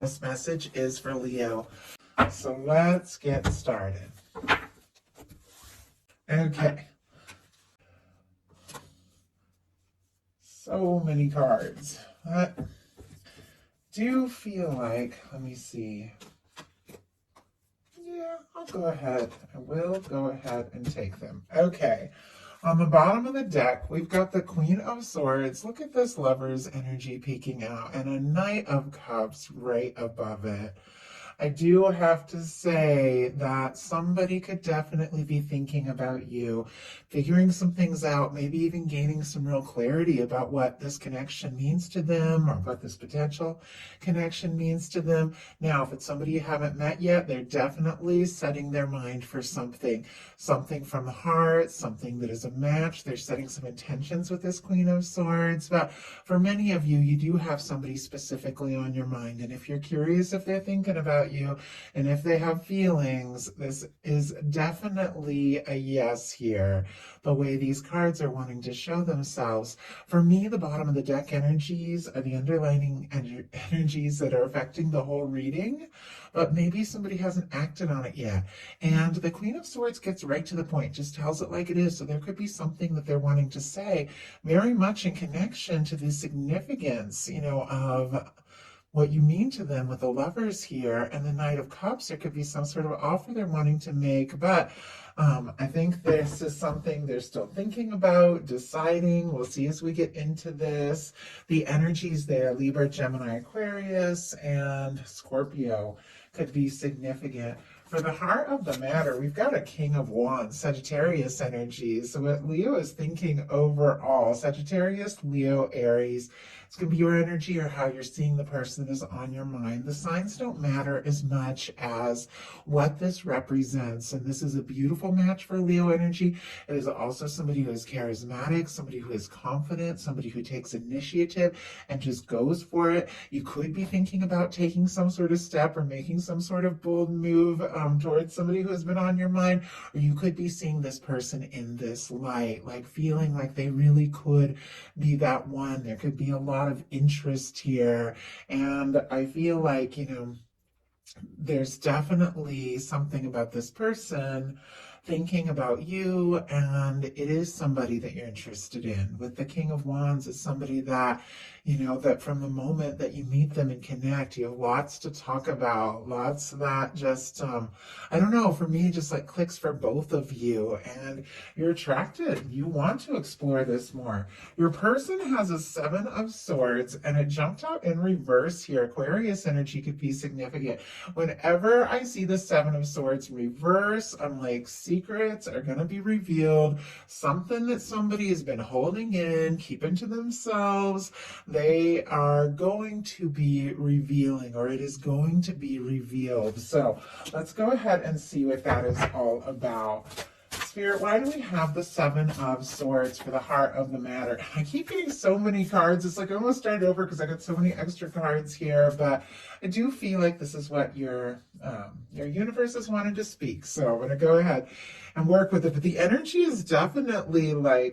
This message is for Leo. So let's get started. Okay. So many cards. I do feel like, let me see. Yeah, I'll go ahead. I will go ahead and take them. Okay. On the bottom of the deck, we've got the Queen of Swords. Look at this Lover's energy peeking out, and a Knight of Cups right above it. I do have to say that somebody could definitely be thinking about you, figuring some things out, maybe even gaining some real clarity about what this connection means to them or what this potential connection means to them. Now, if it's somebody you haven't met yet, they're definitely setting their mind for something from the heart, something that is a match. They're setting some intentions with this Queen of Swords. But for many of you, you do have somebody specifically on your mind. And if you're curious if they're thinking about you and if they have feelings, this is definitely a yes here. The way these cards are wanting to show themselves. For me, the bottom of the deck energies are the underlining energies that are affecting the whole reading, but maybe somebody hasn't acted on it yet. And the Queen of Swords gets right to the point, just tells it like it is. So there could be something that they're wanting to say very much in connection to the significance, of what you mean to them with the Lovers here and the Knight of Cups. There could be some sort of offer they're wanting to make, but I think this is something they're still thinking about, deciding. We'll see as we get into this. The energies there, Libra, Gemini, Aquarius, and Scorpio, could be significant. For the heart of the matter, we've got a King of Wands, Sagittarius energy. So what Leo is thinking overall, Sagittarius, Leo, Aries, it's going to be your energy or how you're seeing the person that is on your mind. The signs don't matter as much as what this represents. And this is a beautiful match for Leo energy. It is also somebody who is charismatic, somebody who is confident, somebody who takes initiative and just goes for it. You could be thinking about taking some sort of step or making some sort of bold move towards somebody who has been on your mind, or you could be seeing this person in this light, like feeling like they really could be that one. There could be a lot of interest here, and I feel like, there's definitely something about this person thinking about you, and it is somebody that you're interested in. With the King of Wands, it's somebody that, that from the moment that you meet them and connect, you have lots to talk about, lots that just, I don't know, for me, just like clicks for both of you, and you're attracted. You want to explore this more. Your person has a Seven of Swords, and it jumped out in reverse here. Aquarius energy could be significant. Whenever I see the Seven of Swords reverse, I'm like, secrets are going to be revealed. Something that somebody has been holding in, keeping to themselves, they are going to be revealing, or it is going to be revealed. So let's go ahead and see what that is all about. Spirit, why do we have the Seven of Swords for the heart of the matter? I keep getting so many cards. It's like I almost started over because I got so many extra cards here, but I do feel like this is what your universe is wanting to speak. So I'm going to go ahead and work with it. But the energy is definitely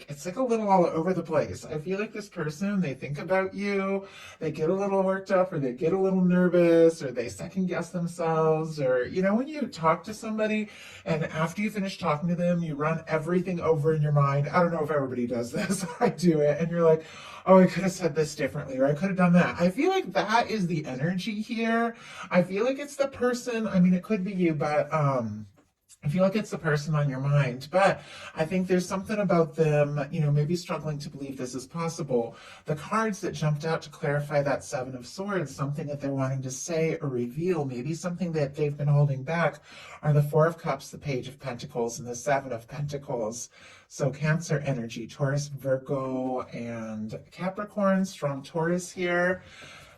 it's like a little all over the place. I feel like this person, they think about you, they get a little worked up, or they get a little nervous, or they second guess themselves, or, when you talk to somebody and after you finish talking to them, you run everything over in your mind. I don't know if everybody does this. I do it. And you're like, oh, I could have said this differently, or I could have done that. I feel like that is the energy here. I feel like it's the person, it could be you, but I feel like it's the person on your mind, but I think there's something about them, maybe struggling to believe this is possible. The cards that jumped out to clarify that Seven of Swords, something that they're wanting to say or reveal, maybe something that they've been holding back, are the Four of Cups, the Page of Pentacles, and the Seven of Pentacles. So Cancer energy, Taurus, Virgo, and Capricorn, strong Taurus here.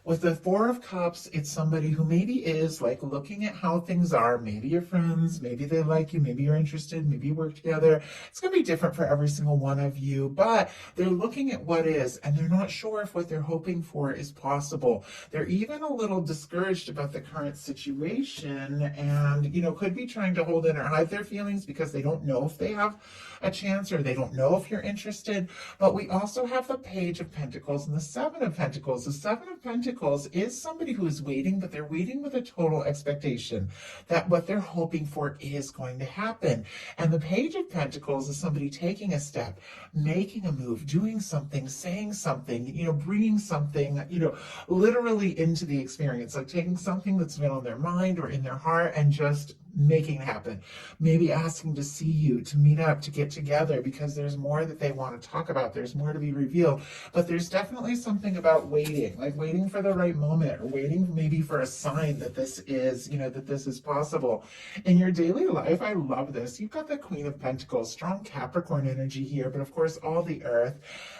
With the Four of Cups, it's somebody who maybe is looking at how things are. Maybe you're friends, maybe they like you, maybe you're interested, maybe you work together. It's going to be different for every single one of you, but they're looking at what is, and they're not sure if what they're hoping for is possible. They're even a little discouraged about the current situation, and, could be trying to hold in or hide their feelings because they don't know if they have a chance, or they don't know if you're interested. But we also have the Page of Pentacles and the Seven of Pentacles. The Seven of of Pentacles is somebody who is waiting, but they're waiting with a total expectation that what they're hoping for is going to happen. And the Page of Pentacles is somebody taking a step, making a move, doing something, saying something, bringing something, literally into the experience, like taking something that's been on their mind or in their heart and just making it happen. Maybe asking to see you, to meet up, to get together, because there's more that they want to talk about. There's more to be revealed. But there's definitely something about waiting, like waiting for the right moment, or waiting maybe for a sign that this is, that this is possible. In your daily life, I love this. You've got the Queen of Pentacles, strong Capricorn energy here, but of course all the earth.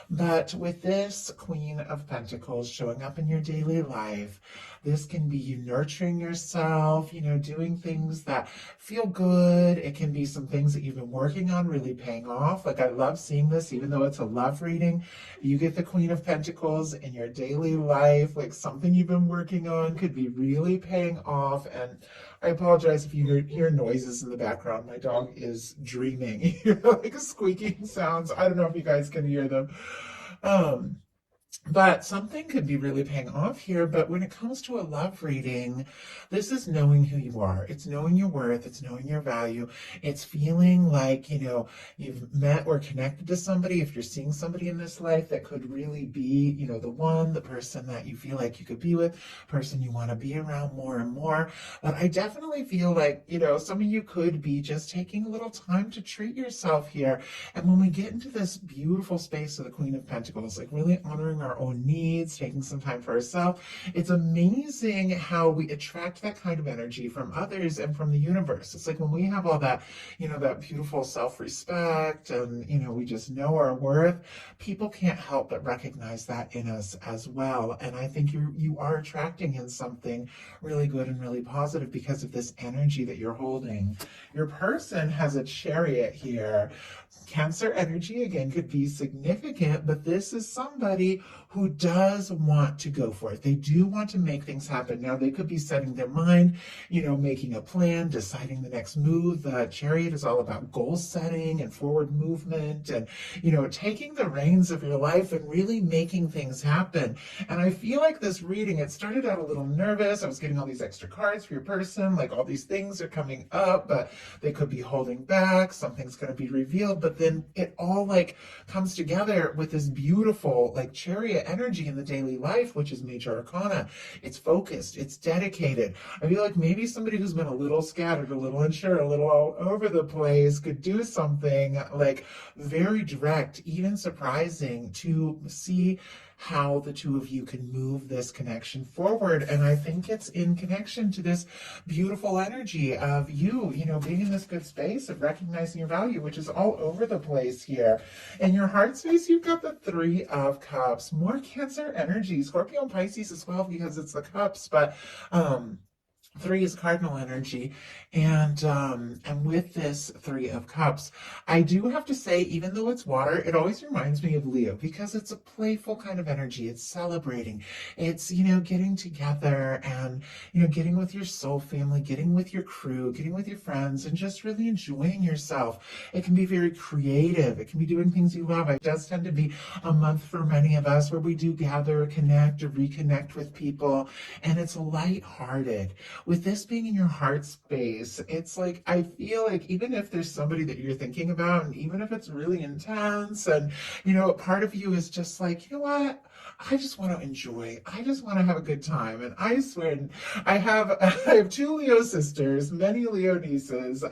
But with this Queen of Pentacles showing up in your daily life, this can be you nurturing yourself, doing things that feel good. It can be some things that you've been working on really paying off. Like, I love seeing this, even though it's a love reading. You get the Queen of Pentacles in your daily life, like something you've been working on could be really paying off. And I apologize if you hear noises in the background. My dog is dreaming. You hear like squeaking sounds. I don't know if you guys can hear them. But something could be really paying off here. But when it comes to a love reading, this is knowing who you are. It's knowing your worth. It's knowing your value. It's feeling like, you've met or connected to somebody. If you're seeing somebody in this life that could really be, the one, the person that you feel like you could be with, person you want to be around more and more. But I definitely feel like, some of you could be just taking a little time to treat yourself here. And when we get into this beautiful space of the Queen of Pentacles, like really honoring our own needs, taking some time for ourselves, it's amazing how we attract that kind of energy from others and from the universe. It's like when we have all that, that beautiful self-respect and, we just know our worth, people can't help but recognize that in us as well. And I think you are attracting in something really good and really positive because of this energy that you're holding. Your person has a Chariot here. Cancer energy, again, could be significant, but this is somebody who does want to go for it. They do want to make things happen. Now, they could be setting their mind, making a plan, deciding the next move. The Chariot is all about goal setting and forward movement and, taking the reins of your life and really making things happen. And I feel like this reading, it started out a little nervous. I was getting all these extra cards for your person, like all these things are coming up, but they could be holding back. Something's going to be revealed, but then it all like comes together with this beautiful like Chariot energy in the daily life, which is major arcana. It's focused, it's dedicated. I feel like maybe somebody who's been a little scattered, a little unsure, a little all over the place could do something like very direct, even surprising, to see how the two of you can move this connection forward. And I think it's in connection to this beautiful energy of you, being in this good space of recognizing your value, which is all over the place here. In your heart space, you've got the Three of Cups, more Cancer energy, Scorpio and Pisces as well, because it's the cups, but, 3 is cardinal energy, and with this Three of Cups, I do have to say, even though it's water, it always reminds me of Leo because it's a playful kind of energy. It's celebrating. It's, getting together and, getting with your soul family, getting with your crew, getting with your friends, and just really enjoying yourself. It can be very creative. It can be doing things you love. It does tend to be a month for many of us where we do gather, connect, or reconnect with people, and it's lighthearted. With this being in your heart space, it's like, I feel like even if there's somebody that you're thinking about, and even if it's really intense, and, part of you is just like, what? I just want to enjoy. I just want to have a good time. And I swear, I have 2 Leo sisters, many Leo nieces,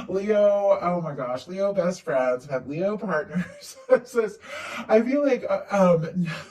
Leo, oh my gosh, Leo best friends, I've had Leo partners. I feel like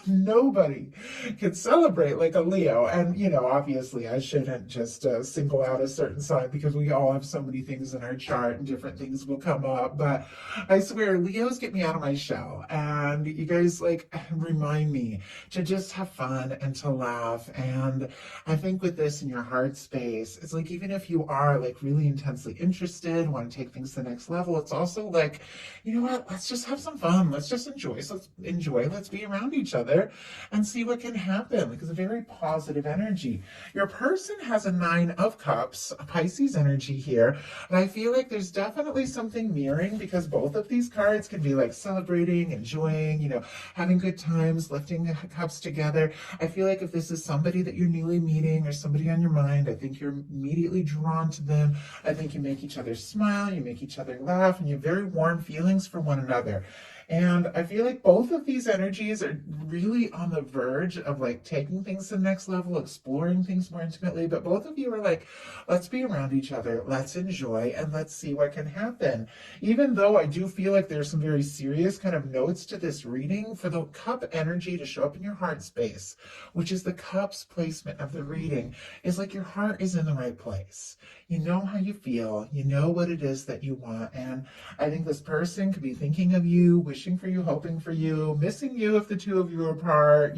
nobody can celebrate like a Leo. And, obviously I shouldn't just single out a certain sign because we all have so many things in our chart and different things will come up. But I swear, Leos get me out of my shell. And you guys like remind me to just have fun and to laugh. And I think with this in your heart space, it's like, even if you are like really intensely interested, want to take things to the next level, it's also like, let's just have some fun. Let's just enjoy. So let's enjoy. Let's be around each other and see what can happen. Like, it's a very positive energy. Your person has a 9 of Cups, a Pisces energy here. And I feel like there's definitely something mirroring because both of these cards can be like celebrating, enjoying, having good times, lifting of Cups together. I feel like if this is somebody that you're newly meeting or somebody on your mind, I think you're immediately drawn to them. I think you make each other smile, you make each other laugh, and you have very warm feelings for one another. And I feel like both of these energies are really on the verge of like taking things to the next level, exploring things more intimately. But both of you are like, let's be around each other, let's enjoy, and let's see what can happen. Even though I do feel like there's some very serious kind of notes to this reading, for the cup energy to show up in your heart space, which is the cup's placement of the reading, is like your heart is in the right place. You know how you feel, you know what it is that you want. And I think this person could be thinking of you, wishing for you, hoping for you, missing you if the two of you are apart,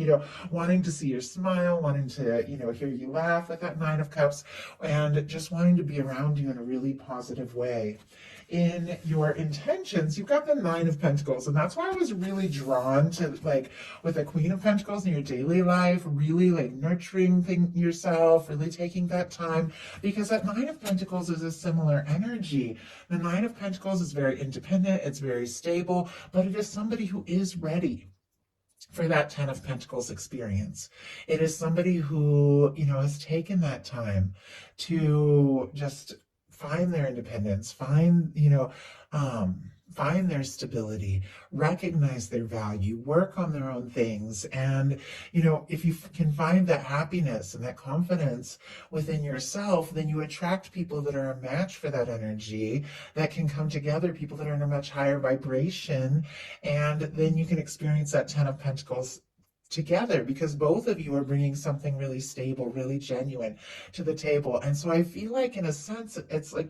wanting to see your smile, wanting to, hear you laugh with that Nine of Cups, and just wanting to be around you in a really positive way. In your intentions, you've got the Nine of Pentacles, and that's why I was really drawn to, like, with the Queen of Pentacles in your daily life, really like nurturing yourself, really taking that time, because that Nine of Pentacles is a similar energy. The Nine of Pentacles is very independent, it's very stable, but it is somebody who is ready for that Ten of Pentacles experience. It is somebody who, has taken that time to just find their independence, find their stability, recognize their value, work on their own things. And, if you can find that happiness and that confidence within yourself, then you attract people that are a match for that energy, that can come together, people that are in a much higher vibration. And then you can experience that Ten of Pentacles together, because both of you are bringing something really stable, really genuine to the table. And so I feel like, in a sense, it's like,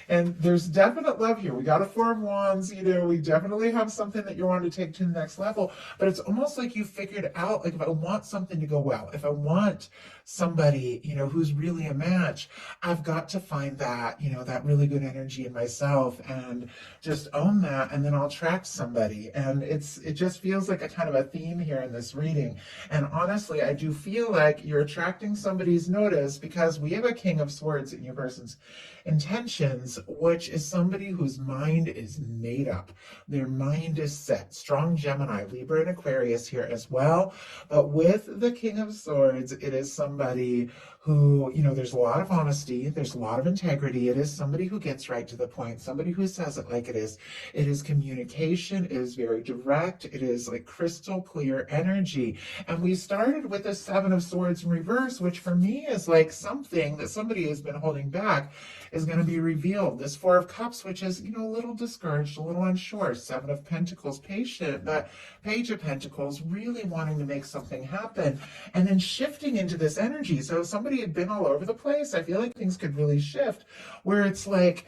and there's definite love here. We got a Four of Wands, we definitely have something that you want to take to the next level, but it's almost like you figured out, like, if I want something to go well, if I want somebody, who's really a match, I've got to find that, that really good energy in myself and just own that, and then I'll attract somebody. And it just feels like a kind of a theme here in this reading. And honestly, I do feel like you're attracting somebody's notice, because we have a King of Swords in your person's intentions, which is somebody whose mind is made up. Their mind is set. Strong Gemini, Libra, and Aquarius here as well. But with the King of Swords, it is somebody who, there's a lot of honesty, there's a lot of integrity. It is somebody who gets right to the point, somebody who says it like it is. It is communication, it is very direct, it is like crystal clear energy. And we started with the Seven of Swords in reverse, which for me is like something that somebody has been holding back is going to be revealed. This Four of Cups, which is, a little discouraged, a little unsure. Seven of Pentacles, patient, but Page of Pentacles, really wanting to make something happen. And then shifting into this energy. So if somebody had been all over the place, I feel like things could really shift, where it's like,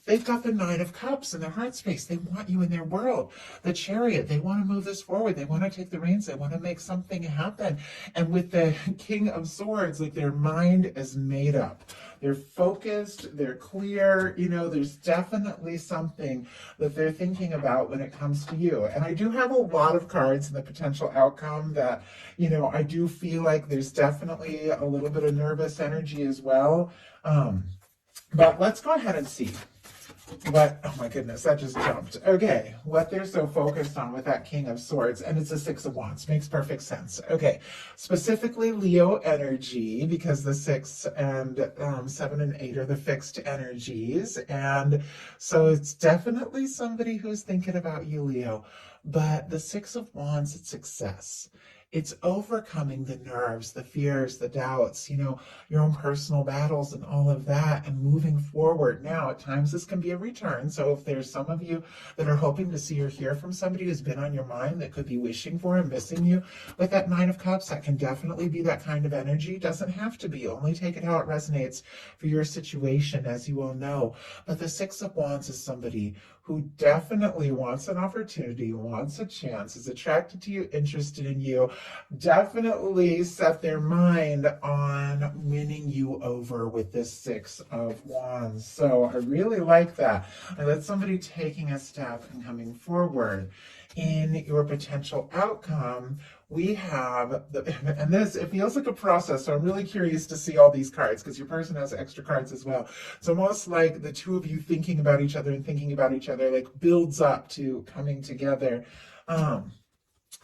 they've got the Nine of Cups in their heart space. They want you in their world. The Chariot, they want to move this forward. They want to take the reins. They want to make something happen. And with the King of Swords, like, their mind is made up. They're focused, they're clear, there's definitely something that they're thinking about when it comes to you. And I do have a lot of cards in the potential outcome that, I do feel like there's definitely a little bit of nervous energy as well. But let's go ahead and see oh my goodness, that just jumped. Okay, what they're so focused on with that King of Swords, and it's a Six of Wands, makes perfect sense. Okay, specifically Leo energy, because the 6 and 7 and 8 are the fixed energies, and so it's definitely somebody who's thinking about you, Leo. But the Six of Wands, it's success. It's overcoming the nerves, the fears, the doubts, your own personal battles and all of that, and moving forward. Now, at times this can be a return. So if there's some of you that are hoping to see or hear from somebody who's been on your mind, that could be wishing for and missing you, with that Nine of Cups, that can definitely be that kind of energy. Doesn't have to be. Only take it how it resonates for your situation, as you will know. But the Six of Wands is somebody who definitely wants an opportunity, wants a chance, is attracted to you, interested in you, definitely set their mind on winning you over with this Six of Wands. So I really like that. I let somebody taking a step and coming forward. In your potential outcome, we have and this, it feels like a process, so I'm really curious to see all these cards, because your person has extra cards as well. It's almost like the two of you thinking about each other and thinking about each other, like, builds up to coming together.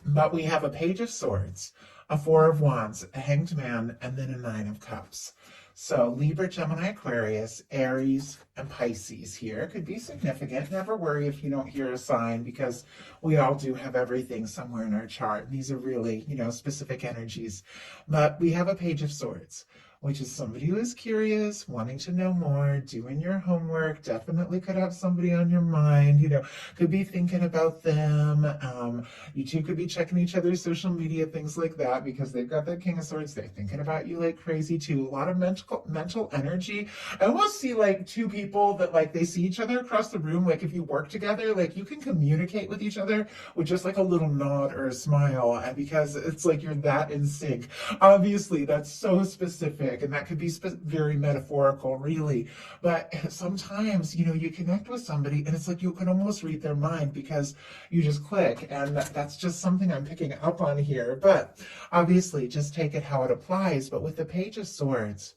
But we have a Page of Swords, a Four of Wands, a Hanged Man, and then a Nine of Cups. So Libra, Gemini, Aquarius, Aries, and Pisces here could be significant. Never worry if you don't hear a sign, because we all do have everything somewhere in our chart. These are really, specific energies. But we have a Page of Swords, which is somebody who is curious, wanting to know more, doing your homework, definitely could have somebody on your mind, could be thinking about them. You two could be checking each other's social media, things like that, because they've got that King of Swords. They're thinking about you like crazy too. A lot of mental energy. I almost see like two people that like they see each other across the room. Like if you work together, like you can communicate with each other with just like a little nod or a smile, because it's like you're that in sync. Obviously, that's so specific. And that could be very metaphorical, really. But sometimes, you connect with somebody and it's like you can almost read their mind because you just click. And that's just something I'm picking up on here. But obviously, just take it how it applies. But with the Page of Swords,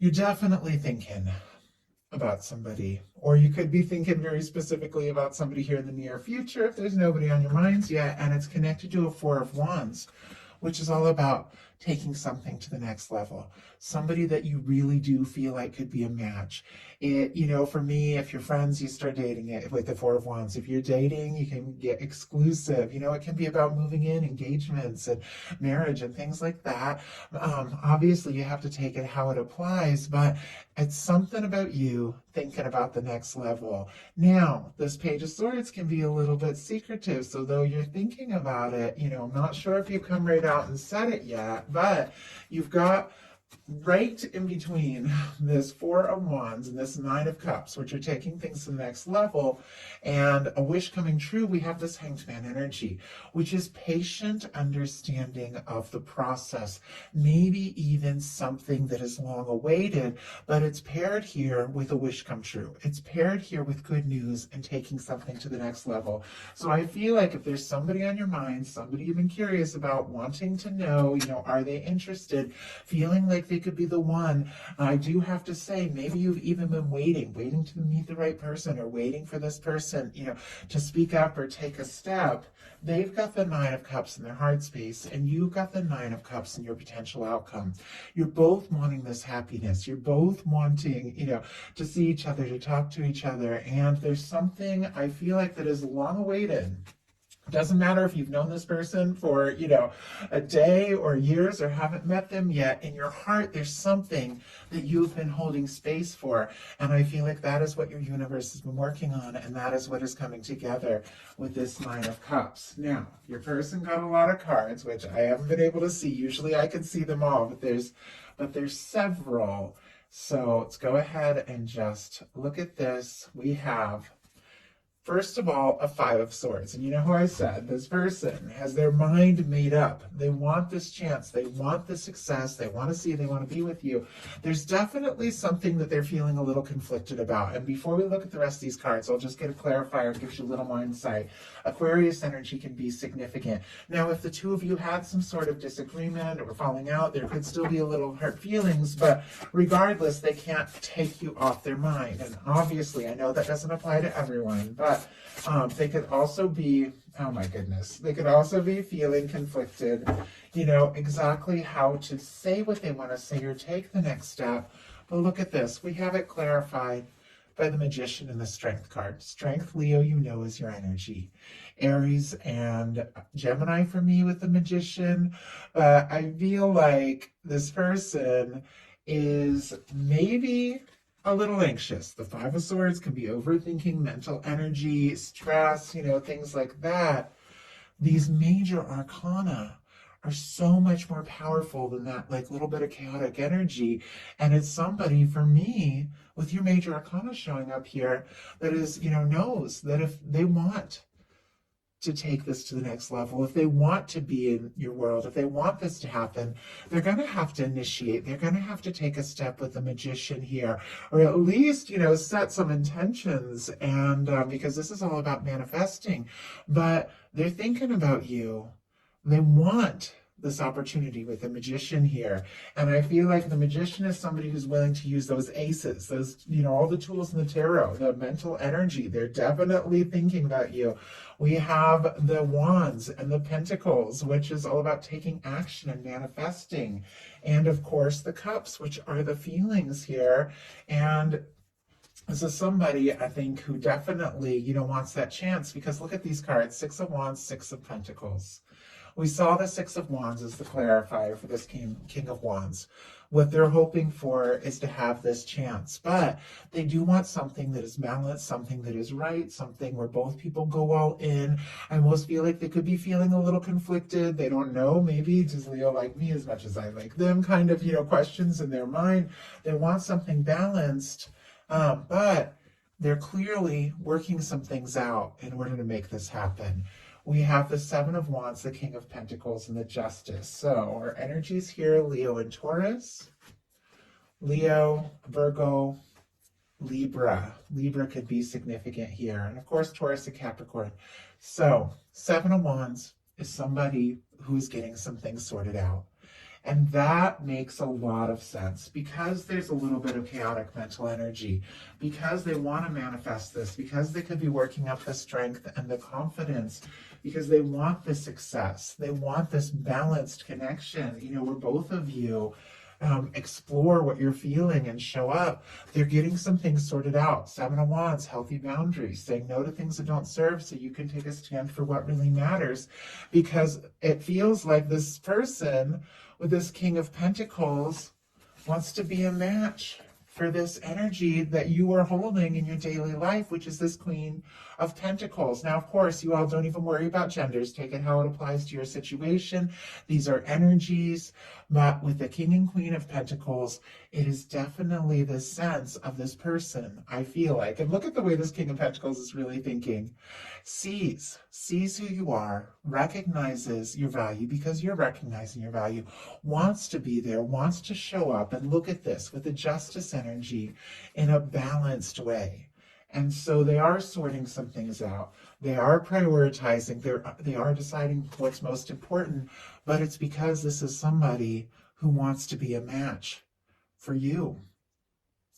you're definitely thinking about somebody, or you could be thinking very specifically about somebody here in the near future if there's nobody on your minds yet. And it's connected to a Four of Wands, which is all about taking something to the next level. Somebody that you really do feel like could be a match. For me, if you're friends, you start dating it with the Four of Wands. If you're dating, you can get exclusive. It can be about moving in, engagements, and marriage, and things like that. Obviously, you have to take it how it applies, but it's something about you thinking about the next level. Now, this Page of Swords can be a little bit secretive, so though you're thinking about it, I'm not sure if you've come right out and said it yet, but you've got right in between this Four of Wands and this Nine of Cups, which are taking things to the next level, and a wish coming true, we have this Hanged Man energy, which is patient understanding of the process, maybe even something that is long awaited, but it's paired here with a wish come true. It's paired here with good news and taking something to the next level. So I feel like if there's somebody on your mind, somebody you've been curious about, wanting to know, are they interested, feeling like they could be the one, I do have to say, maybe you've even been waiting to meet the right person, or waiting for this person, to speak up or take a step. They've got the Nine of Cups in their heart space, and you've got the Nine of Cups in your potential outcome. You're both wanting this happiness. You're both wanting, to see each other, to talk to each other. And there's something I feel like that is long awaited. Doesn't matter if you've known this person for, a day or years, or haven't met them yet. In your heart, there's something that you've been holding space for. And I feel like that is what your universe has been working on. And that is what is coming together with this Nine of Cups. Now, your person got a lot of cards, which I haven't been able to see. Usually I can see them all, but there's several. So let's go ahead and just look at this. We have, first of all, a Five of Swords. And you know who I said, this person has their mind made up. They want this chance. They want the success. They want to see, they want to be with you. There's definitely something that they're feeling a little conflicted about. And before we look at the rest of these cards, I'll just get a clarifier and give you a little more insight. Aquarius energy can be significant. Now, if the two of you had some sort of disagreement or falling out, there could still be a little hurt feelings, but regardless, they can't take you off their mind. And obviously, I know that doesn't apply to everyone, but they could also be, oh my goodness, they could also be feeling conflicted, exactly how to say what they want to say or take the next step. But look at this. We have it clarified by the Magician and the Strength card. Strength, Leo, is your energy. Aries and Gemini for me with the Magician. I feel like this person is maybe a little anxious. The Five of Swords can be overthinking, mental energy, stress, things like that. These major arcana are so much more powerful than that, like little bit of chaotic energy. And it's somebody, for me, with your major arcana showing up here, that is, knows that if they want to take this to the next level, if they want to be in your world, if they want this to happen, they're going to have to initiate. They're going to have to take a step with the Magician here, or at least, set some intentions. And because this is all about manifesting, but they're thinking about you. They want this opportunity with the Magician here. And I feel like the Magician is somebody who's willing to use those aces, those, all the tools in the tarot, the mental energy. They're definitely thinking about you. We have the Wands and the Pentacles, which is all about taking action and manifesting. And of course, the Cups, which are the feelings here. And this is somebody, I think, who definitely, wants that chance, because look at these cards: Six of Wands, Six of Pentacles. We saw the Six of Wands as the clarifier for this King of Wands. What they're hoping for is to have this chance, but they do want something that is balanced, something that is right, something where both people go all in. I almost feel like they could be feeling a little conflicted. They don't know, maybe, does Leo like me as much as I like them, kind of, questions in their mind. They want something balanced, but they're clearly working some things out in order to make this happen. We have the Seven of Wands, the King of Pentacles, and the Justice. So our energies here: Leo and Taurus, Leo, Virgo, Libra. Libra could be significant here. And of course, Taurus and Capricorn. So Seven of Wands is somebody who's getting some things sorted out. And that makes a lot of sense, because there's a little bit of chaotic mental energy, because they want to manifest this, because they could be working up the strength and the confidence, because they want the success. They want this balanced connection, where both of you explore what you're feeling and show up. They're getting some things sorted out. Seven of Wands, healthy boundaries, saying no to things that don't serve so you can take a stand for what really matters, because it feels like this person with this King of Pentacles wants to be a match for this energy that you are holding in your daily life, which is this Queen of Pentacles. Now, of course, you all don't even worry about genders. Take it how it applies to your situation. These are energies, but with the King and Queen of Pentacles, it is definitely the sense of this person, I feel like. And look at the way this King of Pentacles is really thinking. Sees who you are, recognizes your value because you're recognizing your value, wants to be there, wants to show up. And look at this with the Justice energy in a balanced way. And so they are sorting some things out. They are prioritizing. They are deciding what's most important. But it's because this is somebody who wants to be a match for you.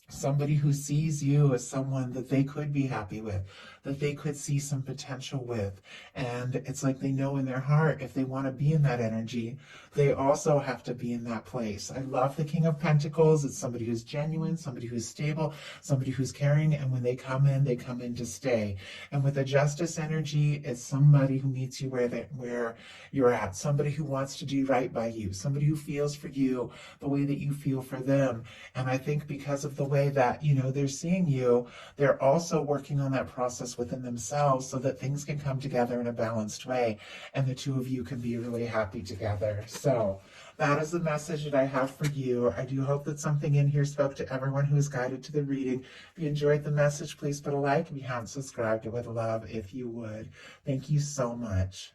Somebody who sees you as someone that they could be happy with, that they could see some potential with. And it's like they know in their heart, if they want to be in that energy, they also have to be in that place. I love the King of Pentacles. It's somebody who's genuine, somebody who's stable, somebody who's caring. And when they come in to stay. And with the Justice energy, it's somebody who meets you where you're at, somebody who wants to do right by you, somebody who feels for you the way that you feel for them. And I think because of the way that, they're seeing you, they're also working on that process within themselves so that things can come together in a balanced way and the two of you can be really happy together. So that is the message that I have for you. I do hope that something in here spoke to everyone who is guided to the reading. If you enjoyed the message, please put a like. If you haven't subscribed, I would love if you would. Thank you so much.